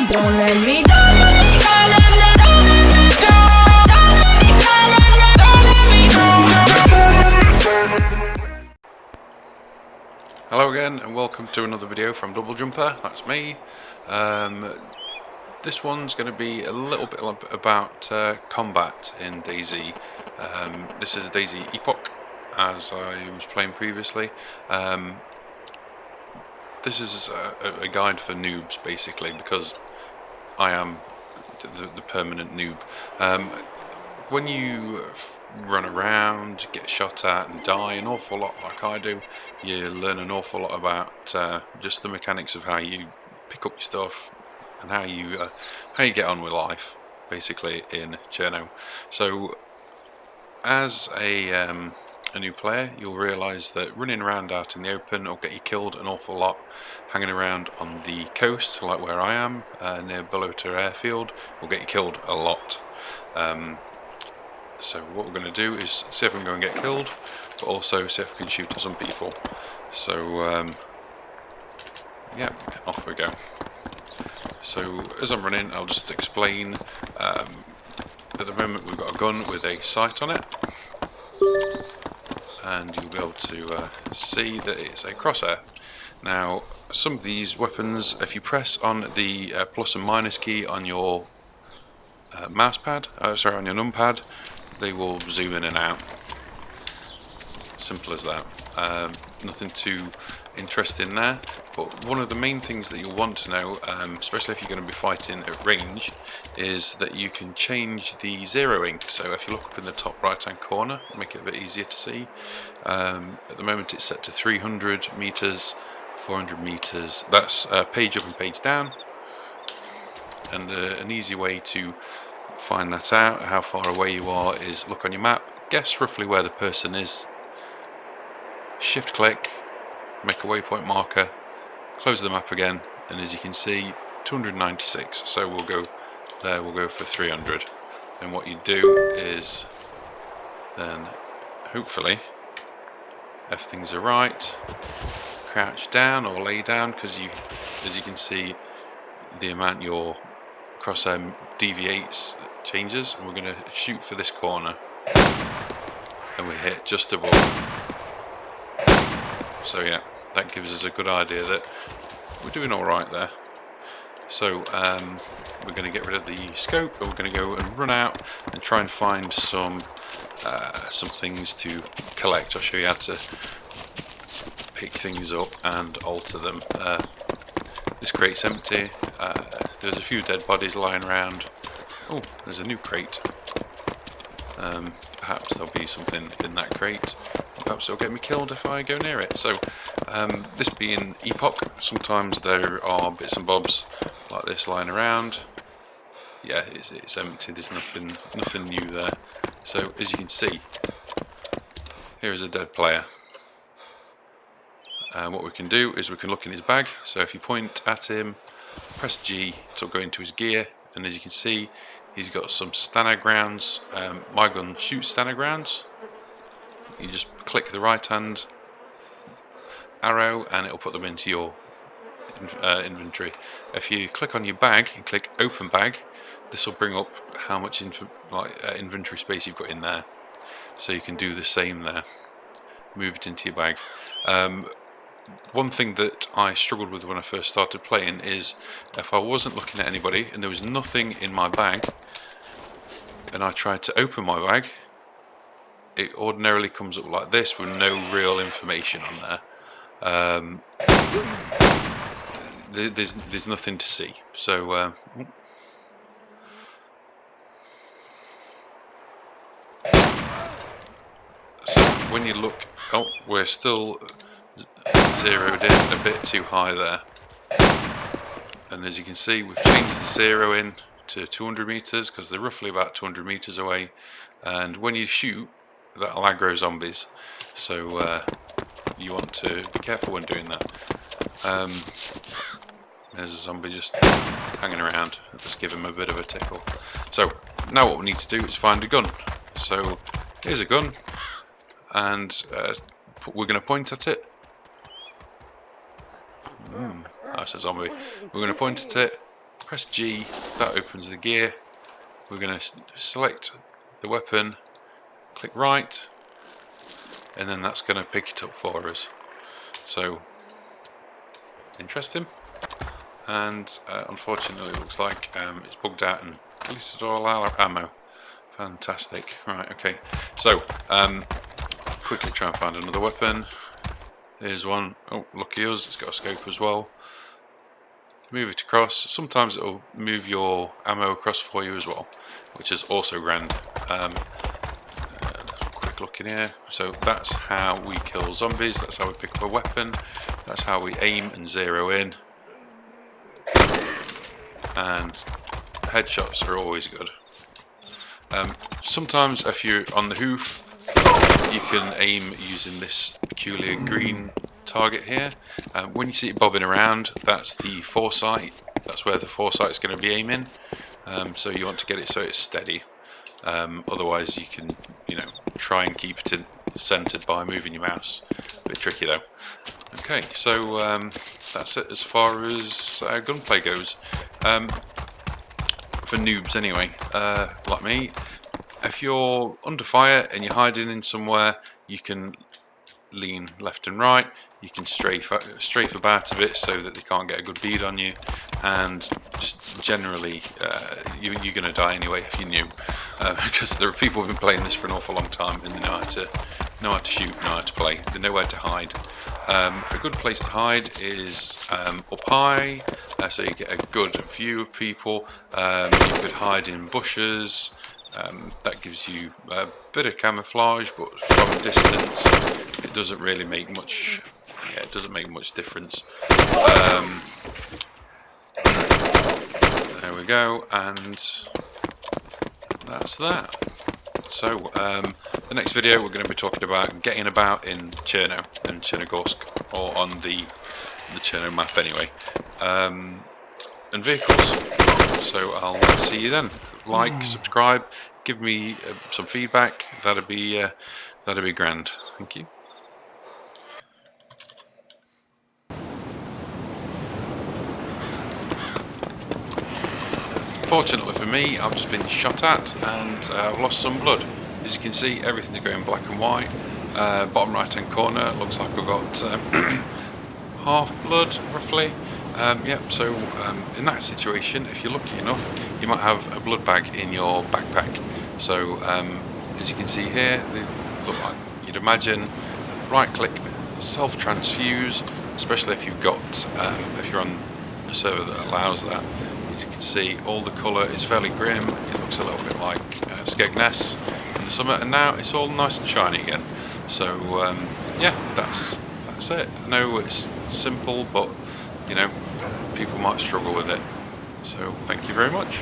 Don't let me go, let me go, let me go, let me go. Don't let me go, let me go, let me go. Hello again and welcome to another video from Double Jumper. That's me. This one's going to be a little bit about combat in Dayz. This is Dayz Epoch, as I was playing previously. This is a guide for noobs, basically, because I am the permanent noob. When you run around, get shot at and die an awful lot like I do, you learn an awful lot about just the mechanics of how you pick up your stuff and how you get on with life, basically, in Cherno. So as a new player, you'll realise that running around out in the open will get you killed an awful lot. Hanging around on the coast, like where I am, near Bellota Airfield, will get you killed a lot. So what we're going to do is see if we can go and get killed, but also see if we can shoot at some people. So yeah, off we go. So as I'm running, I'll just explain. At the moment we've got a gun with a sight on it, and you'll be able to see that it's a crosshair. Now, some of these weapons, if you press on the plus and minus key on your mouse pad, sorry, on your numpad, they will zoom in and out. Simple as that. Nothing too interesting there. But one of the main things that you'll want to know, especially if you're going to be fighting at range, is that you can change the zeroing. So if you look up in the top right hand corner, make it a bit easier to see. At the moment it's set to 300 meters, 400 meters. That's page up and page down. And an easy way to find that out, how far away you are, is look on your map, guess roughly where the person is, shift click, make a waypoint marker, close the map again, and as you can see, 296. So we'll go there, we'll go for 300. And what you do is then, hopefully, if things are right, crouch down or lay down, because as you can see, the amount your crosshair deviates changes, and we're going to shoot for this corner, and we hit just above. So yeah, that gives us a good idea that we're doing all right there. So we're going to get rid of the scope, and we're going to go and run out and try and find some things to collect. I'll show you how to pick things up and alter them. This crate's empty. There's a few dead bodies lying around. Oh, there's a new crate. Perhaps there'll be something in that crate. Perhaps it'll get me killed if I go near it. So, this being Epoch, sometimes there are bits and bobs like this lying around. Yeah, it's empty. There's nothing new there. So, as you can see, here is a dead player. What we can do is we can look in his bag. So if you point at him, press G, it'll go into his gear, and as you can see, he's got some Stanag rounds. My gun shoots Stanag rounds. You just click the right hand arrow and it'll put them into your inventory. If you click on your bag and click open bag, this will bring up how much inventory space you've got in there. So you can do the same there. Move it into your bag. One thing that I struggled with when I first started playing is if I wasn't looking at anybody and there was nothing in my bag and I tried to open my bag, it ordinarily comes up like this with no real information on there. There's nothing to see. So when you look, oh, we're still zeroed in a bit too high there, and as you can see, we've changed the zero in to 200 meters because they're roughly about 200 meters away, and when you shoot, that'll aggro zombies, so you want to be careful when doing that. There's a zombie just hanging around. Let's give him a bit of a tickle. So now what we need to do is find a gun. So here's a gun, and we're going to point at it. That's a zombie. We're going to point at it, press G, that opens the gear. We're going to select the weapon, click right, and then that's going to pick it up for us. So interesting. And unfortunately it looks like it's bugged out and deleted all our ammo. Fantastic. Right, okay. So quickly try and find another weapon. Here's one. Oh, lucky us, it's got a scope as well. Move it across. Sometimes it'll move your ammo across for you as well, which is also grand. Quick look in here. So that's how we kill zombies, that's how we pick up a weapon, that's how we aim and zero in. And headshots are always good. Sometimes if you're on the hoof, you can aim using this peculiar green target here. When you see it bobbing around, that's the foresight. That's where the foresight is going to be aiming. So you want to get it so it's steady. Otherwise, you can, try and keep it centered by moving your mouse. A bit tricky though. Okay, so that's it as far as gunplay goes. For noobs anyway, like me, if you're under fire and you're hiding in somewhere, you can lean left and right, you can strafe about a bit so that they can't get a good bead on you, and just generally you're going to die anyway if you're new, because there are people who've been playing this for an awful long time and they know how to shoot, know how to play, they know where to hide. A good place to hide is up high, so you get a good view of people. You could hide in bushes. That gives you a bit of camouflage, but from a distance it doesn't really make much. Yeah, it doesn't make much difference. There we go, and that's that. So the next video we're going to be talking about getting about in Cherno and Chernogorsk, or on the Cherno map anyway, and vehicles. So I'll see you then. Like, subscribe, give me some feedback. That'd be grand. Thank you. Fortunately for me, I've just been shot at and I've lost some blood. As you can see, everything's going black and white. Bottom right hand corner looks like I've got half blood roughly. Yep, so in that situation, if you're lucky enough, you might have a blood bag in your backpack. So as you can see here, they look like you'd imagine. Right click, self transfuse, especially if you've got if you're on a server that allows that. As you can see, all the colour is fairly grim. It looks a little bit like Skegness in the summer, and now it's all nice and shiny again. So yeah, that's it. I know it's simple, but people might struggle with it. So thank you very much.